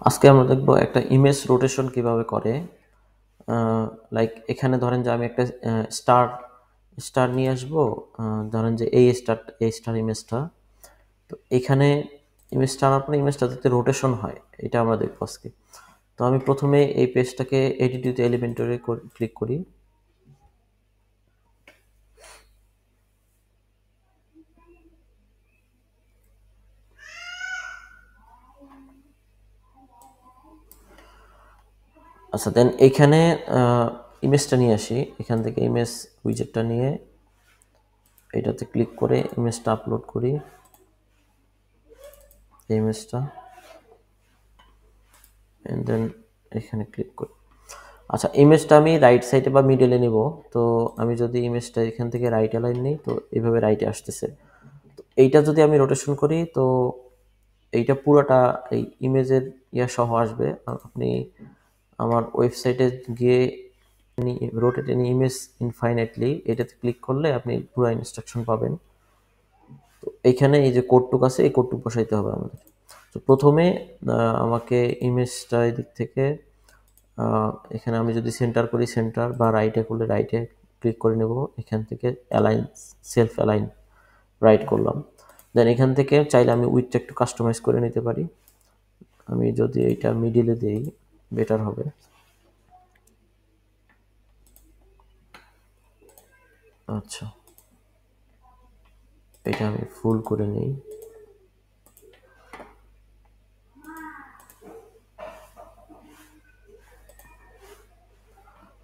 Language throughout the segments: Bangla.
আজকে আমরা দেখব একটা ইমেজ রোটেশন কিভাবে করে। লাইক এখানে ধরেন যে আমি একটা স্টার স্টার নিয়ে আসবো। ধরেন যে এই স্টার ইমেজটা, তো এখানে ইমেজটা আনার পরে ইমেজটা যাতে রোটেশন হয় এটা আমরা দেখবো আজকে। তো আমি প্রথমে এই পেজটাকে এডিট উইথ এলিমেন্টরে ক্লিক করি। আচ্ছা, দেন এইখানে ইমেজটা নিয়ে আসি। এখান থেকে ইমেজ উইজেটটা নিয়ে এটাতে ক্লিক করে ইমেজটা আপলোড করি। এই ইমেজটা এন্ড দেন এখানে ক্লিক করি। আচ্ছা, ইমেজটা আমি রাইট সাইডে বা মিডলে নিব। তো আমি যদি ইমেজটা এখান থেকে রাইট অ্যালাইন নিই, তো এইভাবে রাইটে আসতেছে। তো এইটা যদি আমি রোটেশন করি, তো এইটা পুরোটা এই ইমেজের সহ আসবে। আপনি আমার ওয়েবসাইটে গিয়ে রোটেট এনি ইমেজ ইনফাইনাইটলি এটাতে ক্লিক করলে আপনি পুরো ইনস্ট্রাকশন পাবেন। তো এইখানে এই যে কোডটুক আছে, এই কোডটুক বসাইতে হবে আমাদের। তো প্রথমে আমাকে ইমেজটা এদিক থেকে এখানে আমি যদি সেন্টার করি সেন্টার, বা রাইটে করলে রাইটে ক্লিক করে নেব। এখান থেকে অ্যালাইন, সেলফ অ্যালাইন রাইট করলাম। দেন এখান থেকে চাইলে আমি উইথটা একটু কাস্টমাইজ করে নিতে পারি। আমি যদি এইটা মিডিলে দিই বেটার হবে। আচ্ছা, এটা আমি ফুল করে নিই।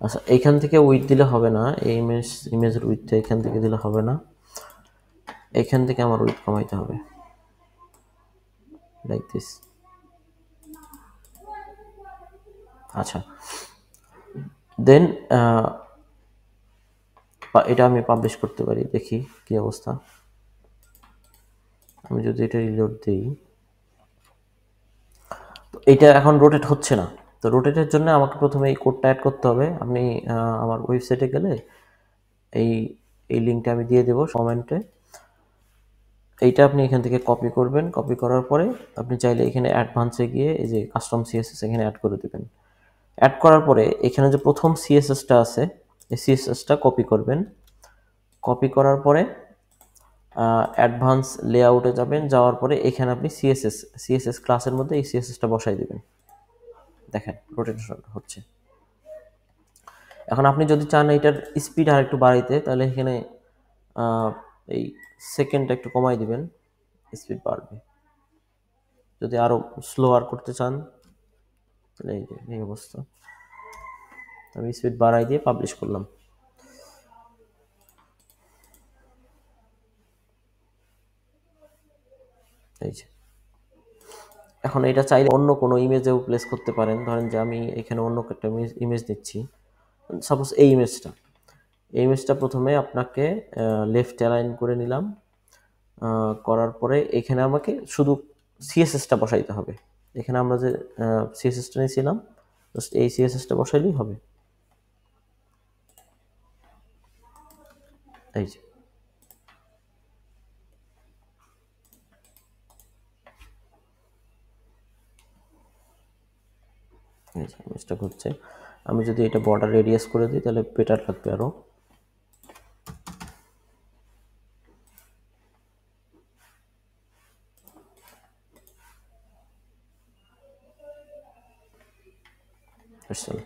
আচ্ছা, এইখান থেকে উইথ দিলে হবে না, এই ইমেজের উইথটা এখান থেকে দিলে হবে না, এখান থেকে আমার উইথ কমাইতে হবে, লাইক দিস। আচ্ছা, দেন এটা আমি পাবলিশ করতে পারি, দেখি কি অবস্থা। আমি যদি এটা রিলোড দিই, তো এটা এখন রোটেট হচ্ছে না। তো রোটেটের জন্য আমাকে প্রথমে এই কোডটা অ্যাড করতে হবে। আপনি আমার ওয়েবসাইটে গেলে এই এই লিঙ্কটা আমি দিয়ে দেবো কমেন্টে। এইটা আপনি এখান থেকে কপি করবেন। কপি করার পরে আপনি চাইলে এখানে অ্যাডভান্সে গিয়ে এই যে কাস্টম সিএসএস এখানে অ্যাড করে দেবেন। অ্যাড করার পরে এখানে যে প্রথম সিএসএসটা আছে, এই সিএসএসটা কপি করবেন। কপি করার পরে অ্যাডভান্স লেআউটে যাবেন। যাওয়ার পরে এখানে আপনি সিএসএস ক্লাসের মধ্যে এই সিএসএসটা বসাই দিবেন। দেখেন রোটেশন হচ্ছে। এখন আপনি যদি চান এটার স্পিড আর একটু বাড়াইতে, তাহলে এখানে এই সেকেন্ডটা একটু কমাই দিবেন, স্পিড বাড়বে। যদি আরো স্লোয়ার করতে চান, তাহলে এই যে এই অবস্থা। আমি স্পিড বাড়াই দিয়ে পাবলিশ করলাম। এই যে এখন এটা চাইলে অন্য কোনো ইমেজেও প্লেস করতে পারেন। ধরেন যে আমি এখানে অন্য একটা ইমেজ দিচ্ছি, সাপোজ এই ইমেজটা প্রথমে আপনাকে লেফট অ্যালাইন করে নিলাম। করার পরে এখানে আমাকে শুধু সিএসএসটা বসাইতে হবে। এখানে আমরা যে সিএসএসটা নিয়েছিলাম, জাস্ট এই সিএসএসটা বসাইলেই হবে। এই যে ইমেজটা ঘুরছে। আমি যদি এটা বর্ডার রেডিয়াস করে দিই তাহলে বেটার লাগবে আরো। আসলে